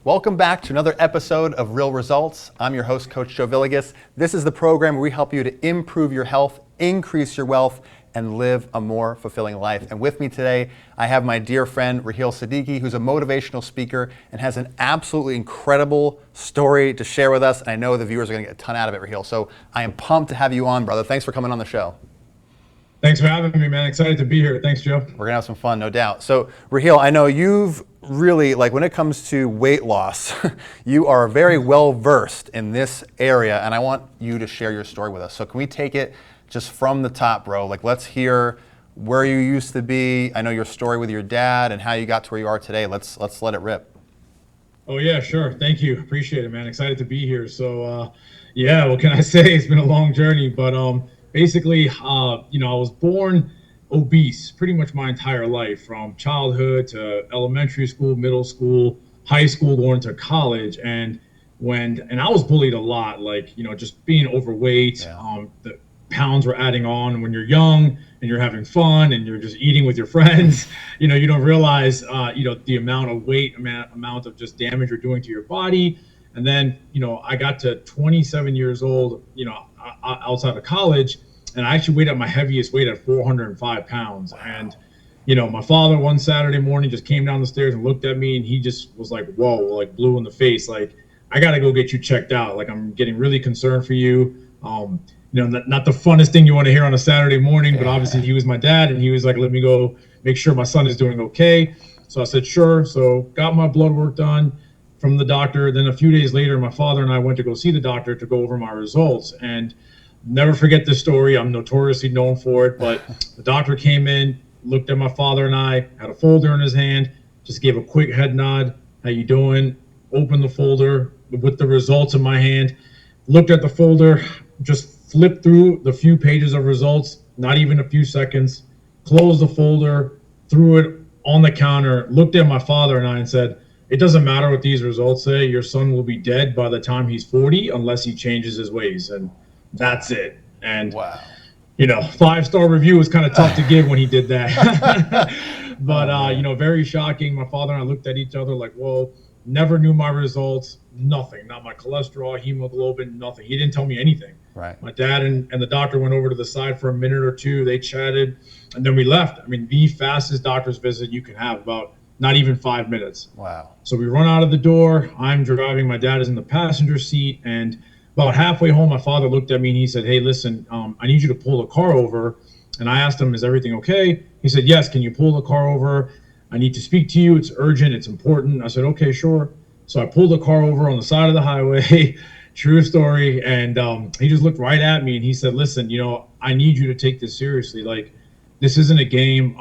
Welcome back to another episode of Real Results. I'm your host, Coach Joe Villegas. This is the program where we help you to improve your health, increase your wealth, and live a more fulfilling life. And with me today, I have my dear friend, Raheel Siddiqui, who's a motivational speaker and has an absolutely incredible story to share with us. And I know the viewers are gonna get a ton out of it, Raheel. So I am pumped to have you on, brother. Thanks for coming on the show. Thanks for having me, man. Excited to be here. Thanks, Joe. We're gonna have some fun, no doubt. So Raheel, I know you've really, when it comes to weight loss, you are very well versed in this area, and I want you to share your story with us. So can we take it just from the top, bro? Let's hear where you used to be. I know your story with your dad and how you got to where you are today. Let's let it rip. Oh yeah, sure. Thank you. Appreciate it, man. Excited to be here. So yeah, what can I say? It's been a long journey, but basically, I was born obese pretty much my entire life, from childhood to elementary school, middle school, high school, going to college. And I was bullied a lot, just being overweight. Yeah. The pounds were adding on when you're young and you're having fun and you're just eating with your friends. You don't realize, the amount of weight, amount of just damage you're doing to your body. And then, I got to 27 years old, outside of college, and I actually weighed at my heaviest weight at 405 pounds. Wow. And, my father one Saturday morning just came down the stairs and looked at me, and he just was like, whoa, blue in the face. I got to go get you checked out. I'm getting really concerned for you. Not the funnest thing you want to hear on a Saturday morning, but obviously he was my dad, and he was like, let me go make sure my son is doing okay. So I said, sure. So got my blood work done from the doctor. Then a few days later, my father and I went to go see the doctor to go over my results. And never forget this story. I'm notoriously known for it, but the doctor came in, looked at my father and I, had a folder in his hand, just gave a quick head nod. How you doing? Opened the folder with the results in my hand, looked at the folder, just flipped through the few pages of results, not even a few seconds, closed the folder, threw it on the counter, looked at my father and I and said, it doesn't matter what these results say. Your son will be dead by the time he's 40 unless he changes his ways. And that's it. And, wow. 5-star review was kind of tough to give when he did that. But, very shocking. My father and I looked at each other like, whoa, never knew my results, nothing, not my cholesterol, hemoglobin, nothing. He didn't tell me anything. Right. My dad and the doctor went over to the side for a minute or two. They chatted, and then we left. The fastest doctor's visit you can have, about not even 5 minutes. Wow. So we run out of the door. I'm driving. My dad is in the passenger seat, and about halfway home, my father looked at me and he said, hey, listen, I need you to pull the car over. And I asked him, is everything okay? He said, yes, can you pull the car over? I need to speak to you. It's urgent. It's important. I said, okay, sure. So I pulled the car over on the side of the highway. True story. And he just looked right at me and he said, listen, I need you to take this seriously. This isn't a game.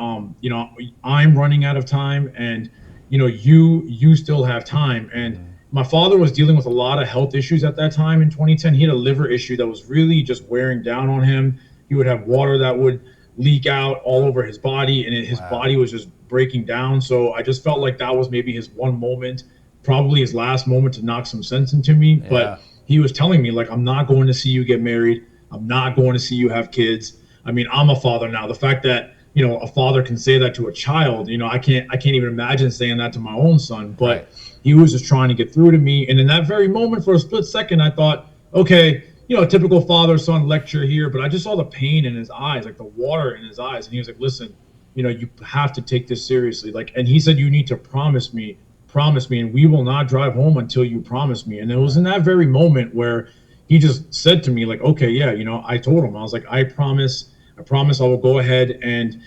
I'm running out of time, and, you still have time. And my father was dealing with a lot of health issues at that time in 2010. He had a liver issue that was really just wearing down on him. He would have water that would leak out all over his body, and his body was just breaking down. So I just felt like that was maybe his one moment, probably his last moment to knock some sense into me. Yeah. But he was telling me, I'm not going to see you get married. I'm not going to see you have kids. I'm a father now. The fact that, a father can say that to a child, I can't even imagine saying that to my own son. But right. He was just trying to get through to me. And in that very moment, for a split second, I thought, okay, a typical father-son lecture here, but I just saw the pain in his eyes, the water in his eyes. And he was like, listen, you have to take this seriously. And he said, you need to promise me, and we will not drive home until you promise me. And it was in that very moment where he just said to me, okay, yeah, I told him, I was like, I promise I will go ahead and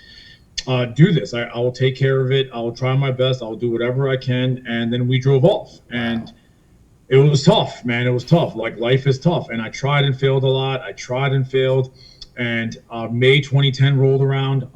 do this. I will take care of it. I will try my best. I'll do whatever I can. And then we drove off. And it was tough, man. It was tough. Life is tough. And I tried and failed a lot. And May 2010 rolled around.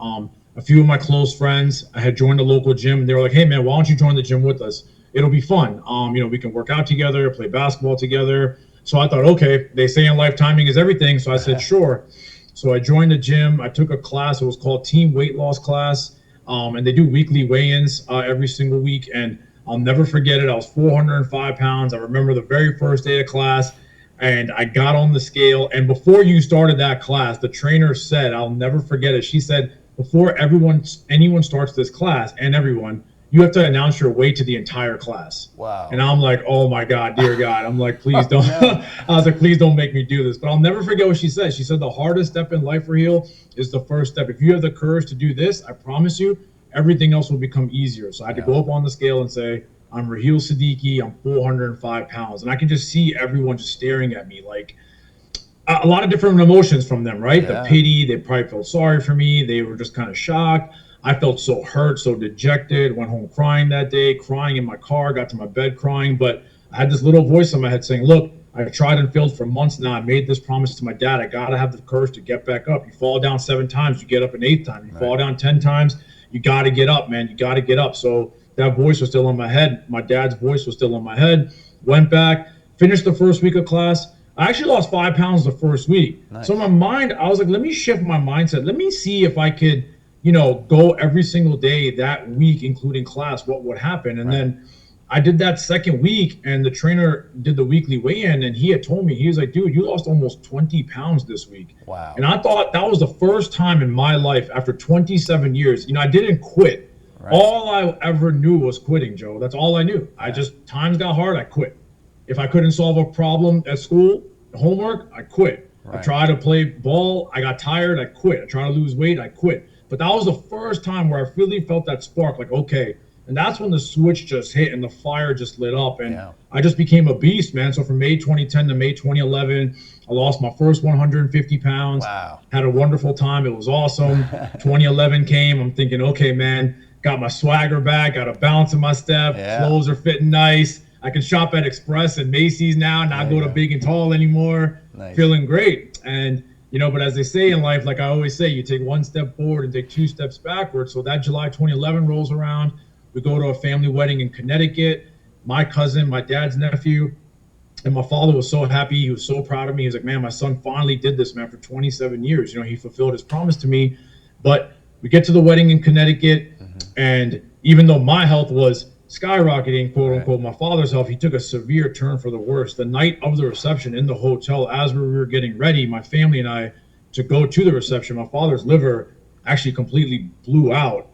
A few of my close friends, I had joined a local gym. They were like, hey, man, why don't you join the gym with us? It'll be fun. We can work out together, play basketball together. So I thought, okay, they say in life timing is everything. So I said, sure. So I joined the gym. I took a class. It was called Team Weight Loss class. And they do weekly weigh-ins every single week. And I'll never forget it. I was 405 pounds. I remember the very first day of class, and I got on the scale. And before you started that class, the trainer said, I'll never forget it. She said, before anyone starts this class, and everyone, you have to announce your weight to the entire class. Wow. And I'm like, oh my God, dear God. I'm like, please don't. No. I was like, please don't make me do this. But I'll never forget what she said. She said the hardest step in life, Raheel, is the first step. If you have the courage to do this, I promise you, everything else will become easier. So I had to go up on the scale and say, I'm Raheel Siddiqui. I'm 405 pounds. And I can just see everyone just staring at me like, a lot of different emotions from them, right? Yeah. The pity, they probably felt sorry for me. They were just kind of shocked. I felt so hurt, so dejected, went home crying that day, crying in my car, got to my bed crying. But I had this little voice in my head saying, look, I've tried and failed for months now. I made this promise to my dad. I got to have the courage to get back up. You fall down 7 times, you get up an 8th time. You fall down 10 times, you got to get up, man. You got to get up. So that voice was still in my head. My dad's voice was still in my head. Went back, finished the first week of class. I actually lost 5 pounds the first week. Nice. So in my mind, I was like, let me shift my mindset. Let me see if I could, go every single day that week, including class, what would happen. And then I did that second week, and the trainer did the weekly weigh-in, and he had told me, he was like, dude, you lost almost 20 pounds this week. Wow. And I thought that was the first time in my life after 27 years, I didn't quit. Right. All I ever knew was quitting, Joe. That's all I knew. Times got hard, I quit. If I couldn't solve a problem at school, homework, I quit. Right. I tried to play ball, I got tired, I quit. I tried to lose weight, I quit. But that was the first time where I really felt that spark, like, okay. And that's when the switch just hit and the fire just lit up. And I just became a beast, man. So from May 2010 to May 2011, I lost my first 150 pounds. Wow. Had a wonderful time. It was awesome. 2011 came. I'm thinking, okay, man, got my swagger back, got a bounce in my step. Clothes are fitting nice. I can shop at Express and Macy's now, not go to Big and Tall anymore. Nice. Feeling great. And but as they say in life, like I always say, you take 1 step forward and take 2 steps backwards. So that July 2011 rolls around. We go to a family wedding in Connecticut. My cousin, my dad's nephew, and my father was so happy. He was so proud of me. He was like, man, my son finally did this, man, for 27 years. He fulfilled his promise to me. But we get to the wedding in Connecticut, and even though my health was skyrocketing, quote unquote, my father's health, he took a severe turn for the worse. The night of the reception in the hotel, as we were getting ready, my family and I, to go to the reception, my father's liver actually completely blew out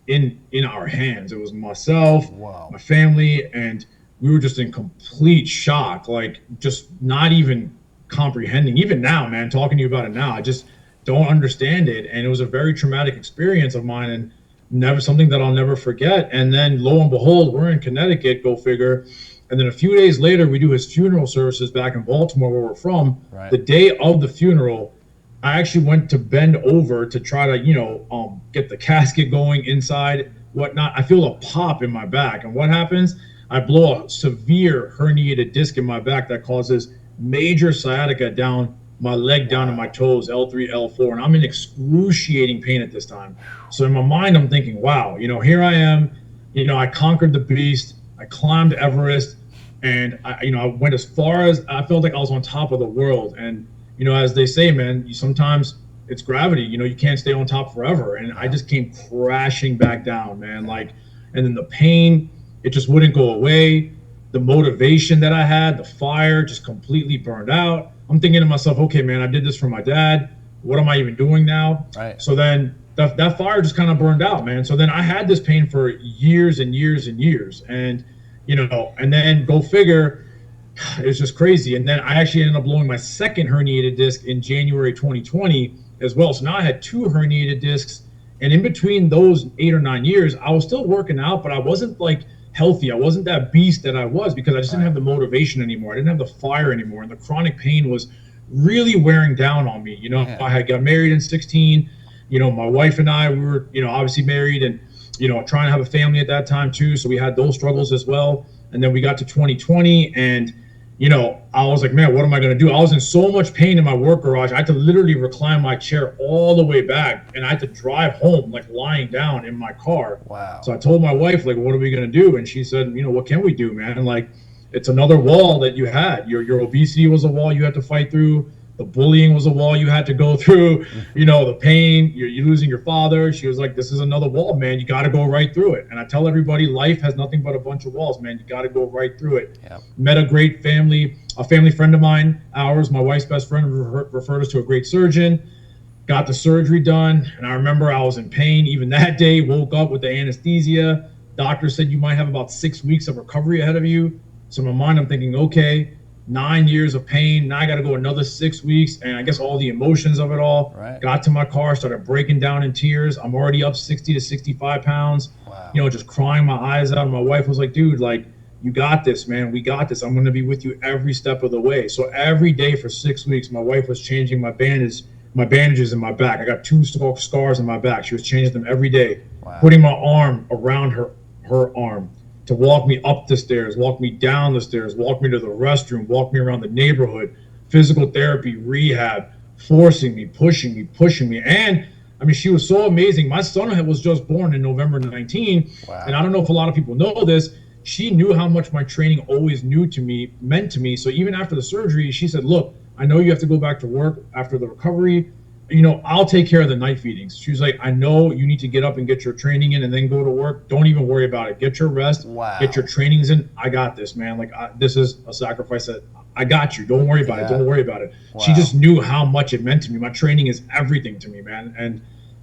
in our hands. It was myself, my family, and we were just in complete shock, like just not even comprehending. Even now, man, talking to you about it now, I just don't understand it. And it was a very traumatic experience of mine, and never something that I'll never forget. And then lo and behold, we're in Connecticut, go figure. And then a few days later, we do his funeral services back in Baltimore, where we're from. The day of the funeral, I actually went to bend over to try to, get the casket going inside, whatnot. I feel a pop in my back. And what happens? I blow a severe herniated disc in my back that causes major sciatica down my leg, down to my toes, L3, L4. And I'm in excruciating pain at this time. So in my mind, I'm thinking, wow, here I am. I conquered the beast. I climbed Everest. And I went as far as I felt like I was on top of the world. And as they say, man, sometimes it's gravity. You can't stay on top forever. And I just came crashing back down, man. And then the pain, it just wouldn't go away. The motivation that I had, the fire, just completely burned out. I'm thinking to myself, okay, man, I did this for my dad. What am I even doing now? Right. So then that fire just kind of burned out, man. So then I had this pain for years and years and years. And, and then go figure, it was just crazy. And then I actually ended up blowing my second herniated disc in January 2020 as well. So now I had 2 herniated discs. And in between those 8 or 9 years, I was still working out, but I wasn't healthy. I wasn't that beast that I was, because I just didn't have the motivation anymore. I didn't have the fire anymore. And the chronic pain was really wearing down on me. I had got married in 16. My wife and I, we were, obviously married and, trying to have a family at that time too. So we had those struggles as well. And then we got to 2020 and, I was like, man, what am I going to do? I was in so much pain in my work garage. I had to literally recline my chair all the way back, and I had to drive home, lying down in my car. Wow. So I told my wife, what are we going to do? And she said, what can we do, man? It's another wall that you had. Your obesity was a wall you had to fight through. The bullying was a wall you had to go through. The pain, you're losing your father. She was like, this is another wall, man. You got to go right through it. And I tell everybody, life has nothing but a bunch of walls, man. You got to go right through it. Yep. Met a great family, a family friend of mine, ours, my wife's best friend, referred us to a great surgeon. Got the surgery done. And I remember I was in pain even that day, woke up with the anesthesia. Doctor said you might have about 6 weeks of recovery ahead of you. So in my mind, I'm thinking, okay, 9 years of pain. Now I got to go another 6 weeks. And I guess all the emotions of it all. Right. Got to my car, started breaking down in tears. I'm already up 60 to 65 pounds. Wow. You know, just crying my eyes out. And my wife was like, dude, like, you got this, man. We got this. I'm going to be with you every step of the way. So every day for 6 weeks, my wife was changing my bandages in my back. I got 2 scars in my back. She was changing them every day. Wow. Putting my arm around her arm to walk me up the stairs, walk me down the stairs, walk me to the restroom, walk me around the neighborhood, physical therapy, rehab, forcing me, pushing me. And I mean, she was so amazing. My son was just born in November 19. Wow. And I don't know if a lot of people know this. She knew how much my training always meant to me. So even after the surgery, she said, look, I know you have to go back to work after the recovery. You know, I'll take care of the night feedings. She was like, I know you need to get up and get your training in and then go to work. Don't even worry about it. Get your rest. Wow. Get your trainings in. I got this, man. Like, this is a sacrifice that I got you. Don't worry about it. Don't worry about it. Wow. She just knew how much it meant to me. My training is everything to me, man. And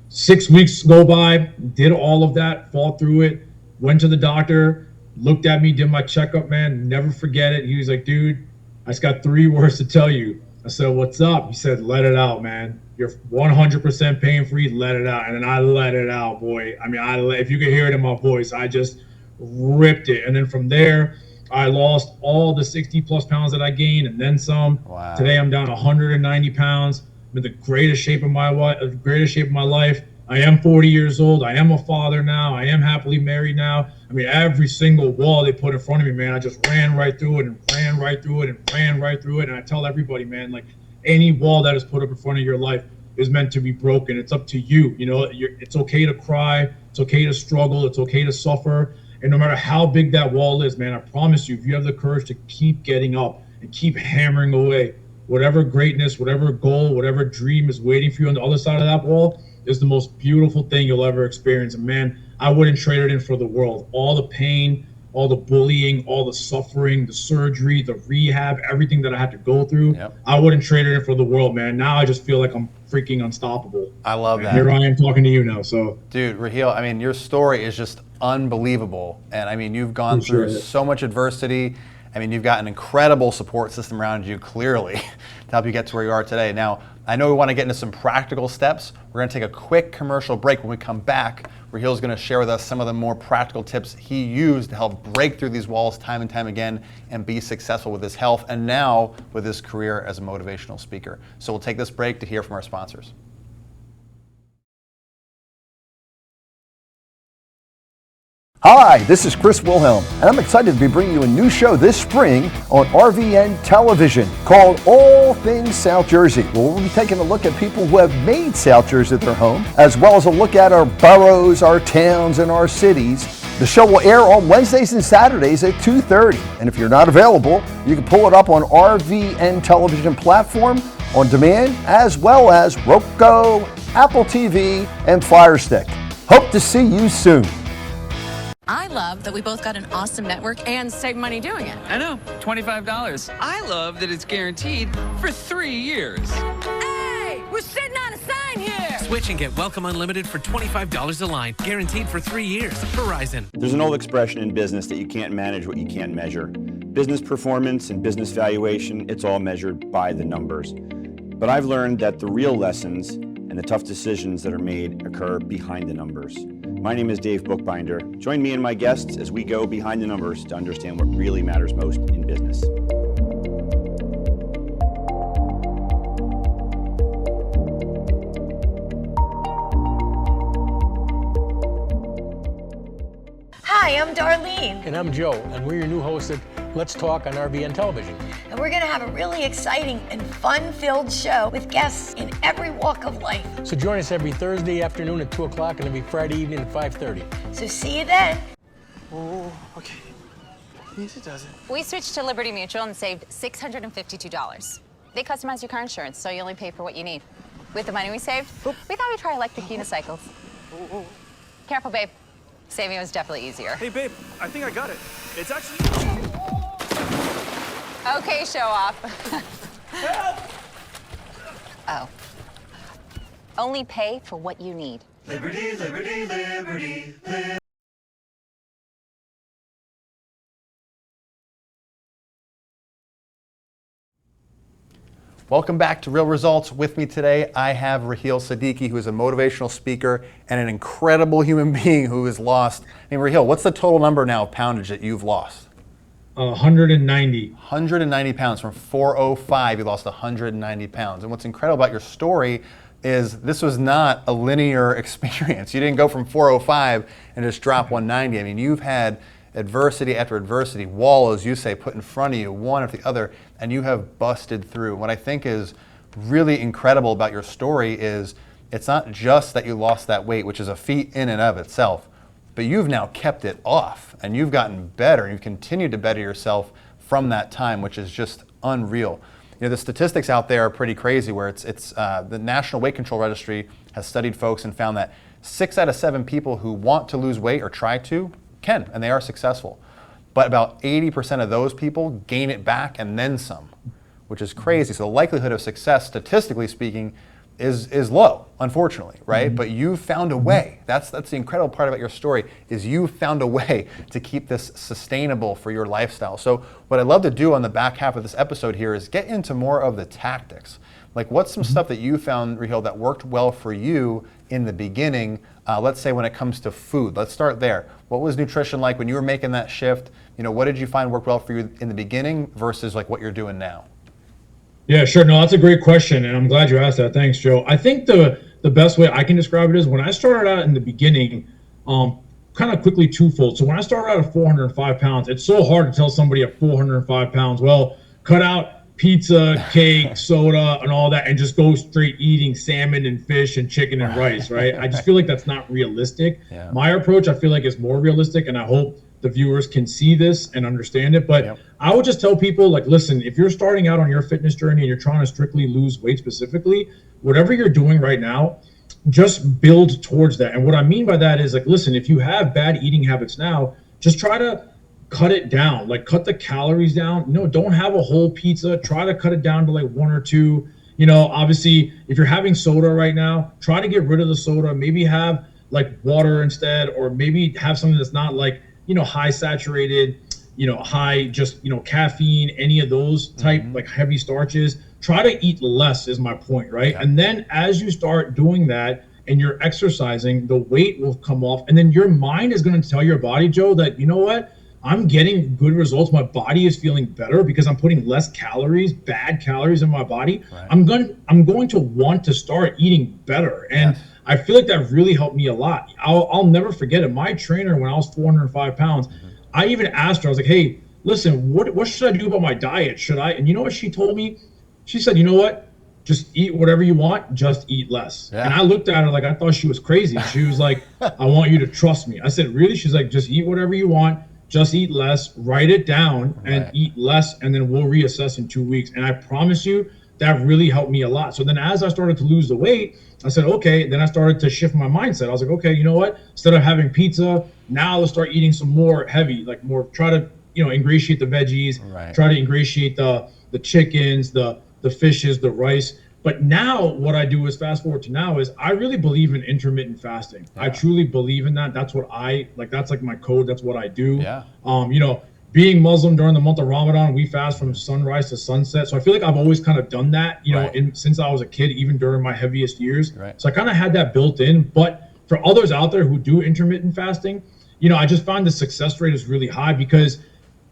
6 weeks go by, did all of that, fought through it, went to the doctor, looked at me, did my checkup, man. Never forget it. He was like, dude, I just got 3 words to tell you. I said, what's up? He said, let it out, man. You're 100% pain-free. Let it out. And then I let it out, boy. I mean, if you could hear it in my voice, I just ripped it. And then from there, I lost all the 60-plus pounds that I gained and then some. Wow. Today, I'm down 190 pounds. I'm in the greatest shape of my life. I am 40 years old. I am a father now. I am happily married now. I mean, every single wall they put in front of me, man, I just ran right through it and ran right through it and ran right through it. And I tell everybody, man, like, any wall that is put up in front of your life is meant to be broken. It's up to you. You know, it's okay to cry. It's okay to struggle. It's okay to suffer. And no matter how big that wall is, man, I promise you, if you have the courage to keep getting up and keep hammering away, whatever greatness, whatever goal, whatever dream is waiting for you on the other side of that wall is the most beautiful thing you'll ever experience. And man, I wouldn't trade it in for the world. All the pain, all the bullying, all the suffering, the surgery, the rehab, everything that I had to go through, Yep. I wouldn't trade it in for the world, man. Now I just feel like I'm freaking unstoppable. I love that. Here I am talking to you now. So, dude, Raheel, I mean, your story is just unbelievable. And I mean, you've gone through so much adversity. I mean, you've got an incredible support system around you, clearly, to help you get to where you are today. Now, I know we want to get into some practical steps. We're going to take a quick commercial break. When we come back, Raheel's going to share with us some of the more practical tips he used to help break through these walls time and time again and be successful with his health and now with his career as a motivational speaker. So we'll take this break to hear from our sponsors. Hi, this is Chris Wilhelm, and I'm excited to be bringing you a new show this spring on RVN Television called All Things South Jersey. Well, we'll be taking a look at people who have made South Jersey their home, as well as a look at our boroughs, our towns, and our cities. The show will air on Wednesdays and Saturdays at 2:30, and if you're not available, you can pull it up on RVN Television platform on demand, as well as Roku, Apple TV, and Fire Stick. Hope to see you soon. I love that we both got an awesome network and save money doing it. I know, $25. I love that it's guaranteed for 3 years. Hey, we're sitting on a sign here. Switch and get Welcome Unlimited for $25 a line, guaranteed for 3 years. Verizon. There's an old expression in business that you can't manage what you can't measure. Business performance and business valuation, it's all measured by the numbers. But I've learned that the real lessons and the tough decisions that are made occur behind the numbers. My name is Dave Bookbinder. Join me and my guests as we go behind the numbers to understand what really matters most in business. Hi, I'm Darlene, And I'm Joe, and we're your new hosts at Let's Talk on RVN Television. and we're going to have a really exciting and fun-filled show with guests in every walk of life. So join us every Thursday afternoon at 2 o'clock and every Friday evening at 5:30. So see you then. Oh, okay. Easy does it. We switched to Liberty Mutual and saved $652. They customize your car insurance, so you only pay for what you need. With the money we saved, we thought we'd try electric unicycles. Careful, babe. Saving was definitely easier. Hey, babe, I think I got it. It's actually... Okay, show off. Oh. Only pay for what you need. Liberty, liberty, liberty, liberty. Welcome back to Real Results. With me today, I have Raheel Siddiqui, who is a motivational speaker and an incredible human being who has lost. I mean, Raheel, what's the total number now of poundage that you've lost? 190. 190 pounds. From 405, you lost 190 pounds. And what's incredible about your story is this was not a linear experience. You didn't go from 405 and just drop 190. I mean, you've had adversity after adversity, wall, as you say, put in front of you, one after the other, and you have busted through. What I think is really incredible about your story is it's not just that you lost that weight, which is a feat in and of itself, but you've now kept it off, and you've gotten better, and you've continued to better yourself from that time, which is just unreal. You know, the statistics out there are pretty crazy, where it's the National Weight Control Registry has studied folks and found that 6 out of 7 people who want to lose weight or try to can, and they are successful. But about 80% of those people gain it back and then some, which is crazy. So the likelihood of success, statistically speaking, is low, unfortunately, right? But you've found a way. That's the incredible part about your story, is you've found a way to keep this sustainable for your lifestyle. So what I'd love to do on the back half of this episode here is get into more of the tactics. Like, what's some stuff that you found, Raheel, that worked well for you in the beginning? Let's say when it comes to food. Let's start there. What was nutrition like when you were making that shift? You know, what did you find worked well for you in the beginning versus like what you're doing now? Yeah, sure. No, that's a great question, and I'm glad you asked that. Thanks, Joe. I think the best way I can describe it is when I started out in the beginning, kind of quickly twofold. So when I started out at 405 pounds, it's so hard to tell somebody at 405 pounds, well, cut out pizza, cake, soda, and all that, and just go straight eating salmon and fish and chicken and rice, right? I just feel like that's not realistic. Yeah. My approach, I feel like, is more realistic, and I hope the viewers can see this and understand it. But I would just tell people, like, listen, if you're starting out on your fitness journey and you're trying to strictly lose weight specifically, whatever you're doing right now, just build towards that. And what I mean by that is, like, listen, if you have bad eating habits now, just try to cut it down, like cut the calories down. You know, don't have a whole pizza. Try to cut it down to like 1 or 2. You know, obviously, if you're having soda right now, try to get rid of the soda. Maybe have like water instead, or maybe have something that's not like, you know, high saturated, you know, high just, you know, caffeine, any of those type like heavy starches. Try to eat less is my point, right? And then as you start doing that and you're exercising, the weight will come off, and then your mind is going to tell your body, Joe, that, you know what? I'm getting good results. My body is feeling better because I'm putting less calories, bad calories in my body. Right. I'm going to want to start eating better. And I feel like that really helped me a lot. I'll never forget it. My trainer, when I was 405 pounds, I even asked her, I was like, hey, listen, what should I do about my diet? Should I? And you know what she told me? She said, you know what? Just eat whatever you want, just eat less. And I looked at her like I thought she was crazy. She was like, I want you to trust me. I said, really? She's like, just eat whatever you want. Just eat less, write it down, and eat less, and then we'll reassess in 2 weeks. And I promise you, that really helped me a lot. So then as I started to lose the weight, I said, okay, then I started to shift my mindset. I was like, okay, you know what? Instead of having pizza, now let's start eating some more heavy, like more, try to, you know, ingratiate the veggies, try to ingratiate the chickens, the fishes, the rice. But now what I do is, fast forward to now, is I really believe in intermittent fasting. I truly believe in that. That's what I like. That's like my code. That's what I do. You know, being Muslim during the month of Ramadan, we fast from sunrise to sunset. So I feel like I've always kind of done that, you know, since I was a kid, even during my heaviest years. So I kind of had that built in. But for others out there who do intermittent fasting, you know, I just find the success rate is really high, because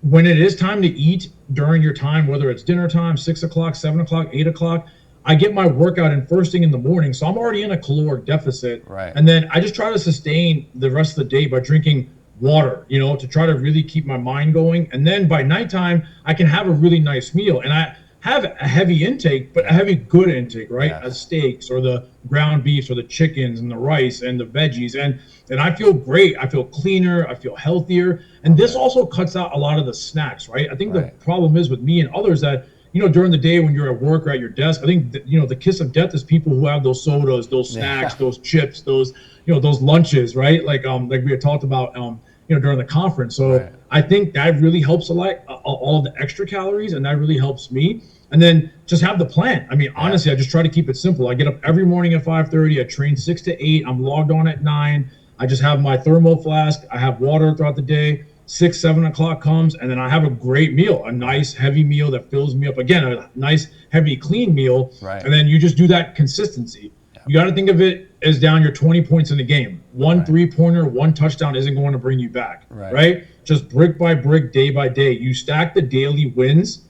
when it is time to eat during your time, whether it's dinner time, 6 o'clock, 7 o'clock, 8 o'clock, I get my workout in first thing in the morning, so I'm already in a caloric deficit. And then I just try to sustain the rest of the day by drinking water, you know, to try to really keep my mind going. And then by nighttime, I can have a really nice meal. And I have a heavy intake, but a heavy good intake, right? The steaks or the ground beefs or the chickens and the rice and the veggies. And I feel great. I feel cleaner. I feel healthier. And this also cuts out a lot of the snacks, right? I think the problem is with me and others that, you know, during the day when you're at work or at your desk, I think that, you know, the kiss of death is people who have those sodas, those snacks, those chips, those, you know, those lunches, right? Like we had talked about, you know, during the conference. So I think that really helps a lot, all of the extra calories, and that really helps me. And then just have the plan. I mean, honestly, I just try to keep it simple. I get up every morning at 5:30. I train 6 to 8. I'm logged on at 9. I just have my thermal flask. I have water throughout the day. 6, 7 o'clock comes, and then I have a great meal, a nice heavy meal that fills me up. Again, a nice heavy clean meal. Right. And then you just do that consistency. You got to think of it as down your 20 points in the game. One 3-pointer, one touchdown isn't going to bring you back, right? Just brick by brick, day by day. You stack the daily wins,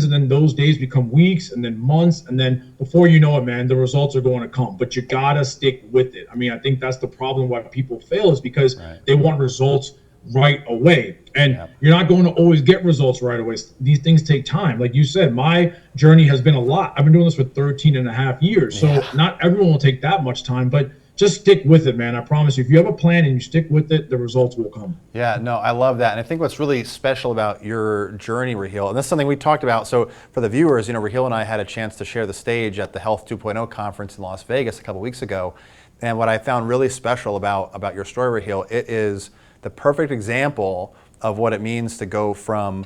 and then those days become weeks and then months. And then before you know it, man, the results are going to come. But you got to stick with it. I mean, I think that's the problem why people fail is because they want results right away. And you're not going to always get results right away. These things take time. Like you said, my journey has been a lot. I've been doing this for 13 and a half years. So not everyone will take that much time, but just stick with it, man. I promise you, if you have a plan and you stick with it, the results will come. Yeah, no, I love that. And I think what's really special about your journey, Raheel, and this is something we talked about. So for the viewers, Raheel and I had a chance to share the stage at the Health 2.0 conference in Las Vegas a couple weeks ago. And what I found really special about your story, Raheel, it is the perfect example of what it means to go from,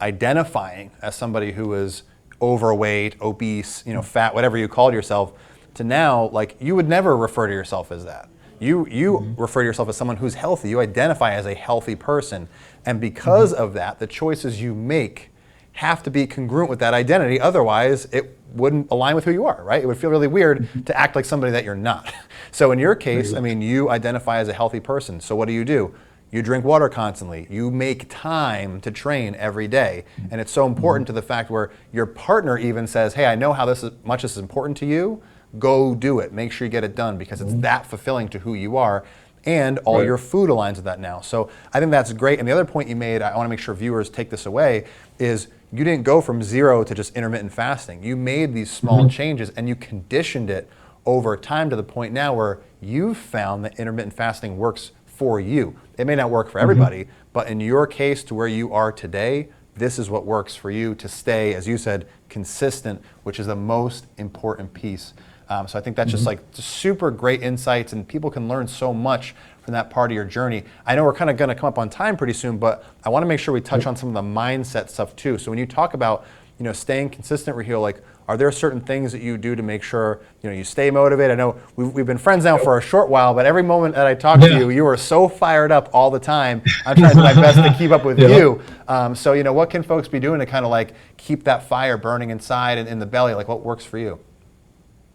identifying as somebody who is overweight, obese, fat, whatever you called yourself, to now, like, you would never refer to yourself as that. You refer to yourself as someone who's healthy. You identify as a healthy person. And because of that, the choices you make have to be congruent with that identity. Otherwise, it wouldn't align with who you are, right? It would feel really weird to act like somebody that you're not. So in your case, I mean, you identify as a healthy person. So what do? You drink water constantly. You make time to train every day. And it's so important to the fact where your partner even says, hey, I know how much this is important to you. Go do it. Make sure you get it done because it's that fulfilling to who you are. And all your food aligns with that now. So I think that's great. And the other point you made, I want to make sure viewers take this away, is you didn't go from 0 to just intermittent fasting. You made these small changes and you conditioned it over time to the point now where you've found that intermittent fasting works for you. It may not work for everybody, but in your case, to where you are today, this is what works for you to stay, as you said, consistent, which is the most important piece. So I think that's just like super great insights, and people can learn so much from that part of your journey. I know we're kind of going to come up on time pretty soon, but I want to make sure we touch on some of the mindset stuff too. So when you talk about staying consistent, Raheel, like, are there certain things that you do to make sure you stay motivated? I know we've been friends now for a short while, but every moment that I talk to you, you are so fired up all the time. I'm trying to do my best to keep up with you. So what can folks be doing to kind of like keep that fire burning inside and in the belly? Like, what works for you?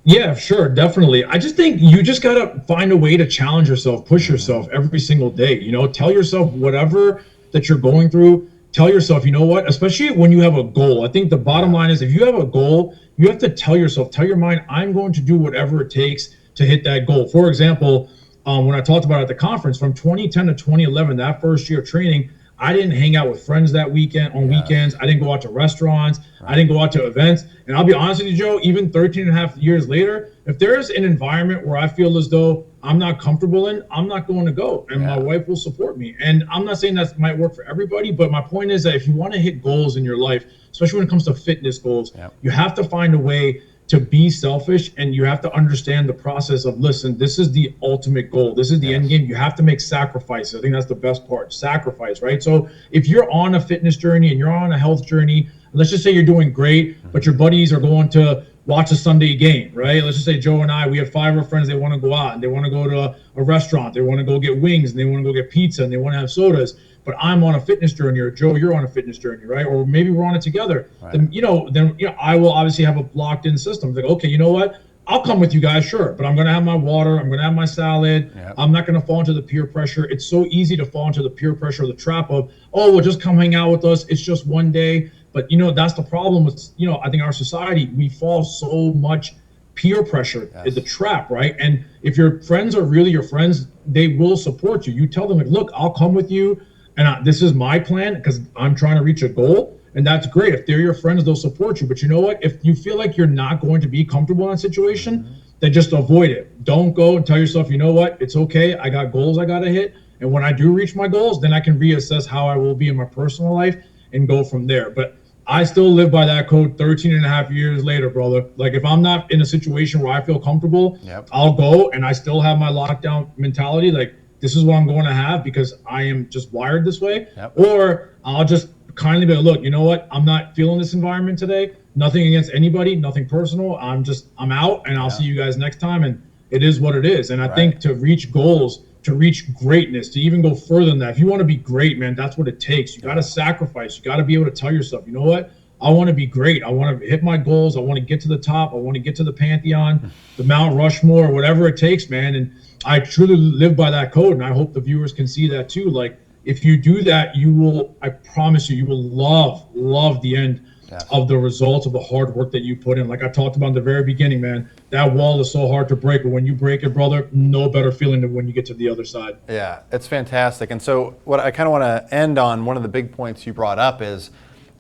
Yeah, sure, definitely. I just think you just gotta find a way to challenge yourself, push yourself every single day. Tell yourself whatever that you're going through. Tell yourself, you know what, especially when you have a goal. I think the bottom line is if you have a goal, you have to tell your mind, I'm going to do whatever it takes to hit that goal. For example, when I talked about it at the conference, from 2010 to 2011, that first year of training, I didn't hang out with friends that weekend on weekends. I didn't go out to restaurants. I didn't go out to events. And I'll be honest with you, Joe, even 13 and a half years later, if there's an environment where I feel as though I'm not comfortable in, I'm not going to go. And my wife will support me. And I'm not saying that might work for everybody, but my point is that if you want to hit goals in your life, especially when it comes to fitness goals, you have to find a way to be selfish, and you have to understand the process of, listen, this is the ultimate goal. This is the end game. You have to make sacrifices. I think that's the best part, sacrifice, right? So if you're on a fitness journey and you're on a health journey, let's just say you're doing great, but your buddies are going to watch a Sunday game, right? Let's just say Joe and I, we have 5 of our friends, they want to go out and they want to go to a restaurant, they want to go get wings and they want to go get pizza and they want to have sodas. But I'm on a fitness journey, or Joe, you're on a fitness journey, right? Or maybe we're on it together. Right. Then I will obviously have a locked-in system. Like, okay, you know what? I'll come with you guys, sure, but I'm going to have my water. I'm going to have my salad. I'm not going to fall into the peer pressure. It's so easy to fall into the peer pressure, or the trap of, oh, well, just come hang out with us. It's just one day. But that's the problem with I think our society. We fall so much peer pressure is the trap, right? And if your friends are really your friends, they will support you. You tell them, like, look, I'll come with you. And this is my plan because I'm trying to reach a goal. And that's great. If they're your friends, they'll support you. But you know what? If you feel like you're not going to be comfortable in that situation, then just avoid it. Don't go and tell yourself, you know what? It's okay. I got goals I got to hit. And when I do reach my goals, then I can reassess how I will be in my personal life and go from there. But I still live by that code 13 and a half years later, brother. Like, if I'm not in a situation where I feel comfortable, I'll go, and I still have my lockdown mentality. Like, this is what I'm going to have because I am just wired this way. Or I'll just kindly be like, look, you know what? I'm not feeling this environment today. Nothing against anybody, nothing personal. I'm out, and I'll see you guys next time. And it is what it is. And I think to reach goals, to reach greatness, to even go further than that. If you want to be great, man, that's what it takes. You got to sacrifice. You got to be able to tell yourself, you know what? I want to be great. I want to hit my goals. I want to get to the top. I want to get to the Pantheon, the Mount Rushmore, whatever it takes, man. And I truly live by that code. And I hope the viewers can see that too. Like, if you do that, you will, I promise you, you will love the end of the results of the hard work that you put in. Like I talked about in the very beginning, man, that wall is so hard to break, but when you break it, brother, no better feeling than when you get to the other side. Yeah, it's fantastic. And so what I kind of want to end on, one of the big points you brought up is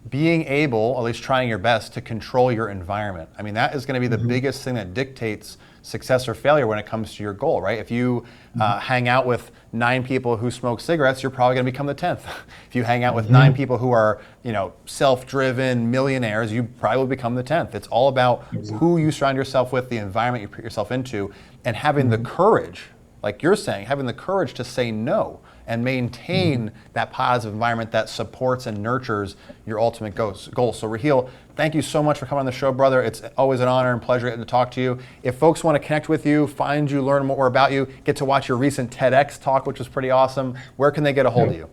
being able, at least trying your best, to control your environment. I mean, that is going to be the biggest thing that dictates success or failure when it comes to your goal, right? If you hang out with 9 people who smoke cigarettes, you're probably going to become the 10th. If you hang out with 9 people who are, self-driven millionaires, you probably will become the 10th. It's all about who you surround yourself with, the environment you put yourself into, and having the courage, like you're saying, having the courage to say no and maintain that positive environment that supports and nurtures your ultimate goals. So Raheel, thank you so much for coming on the show, brother. It's always an honor and pleasure getting to talk to you. If folks want to connect with you, find you, learn more about you, get to watch your recent TEDx talk, which was pretty awesome, where can they get a hold of you?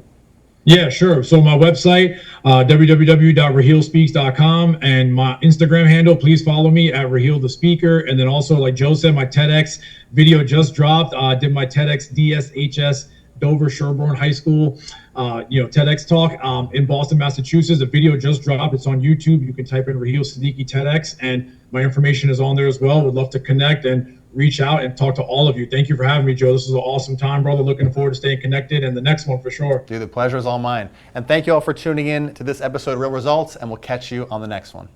Yeah, sure. So my website, www.raheelspeaks.com, and my Instagram handle, please follow me at Raheel the Speaker. And then also, like Joe said, my TEDx video just dropped. Did my TEDx DSHS Dover Sherborne High School, TEDx talk in Boston, Massachusetts. The video just dropped. It's on YouTube. You can type in Raheel Siddiqui TEDx, and my information is on there as well. Would love to connect and reach out and talk to all of you. Thank you for having me, Joe. This was an awesome time, brother. Looking forward to staying connected, and the next one for sure. Dude, the pleasure is all mine. And thank you all for tuning in to this episode of Real Results, and we'll catch you on the next one.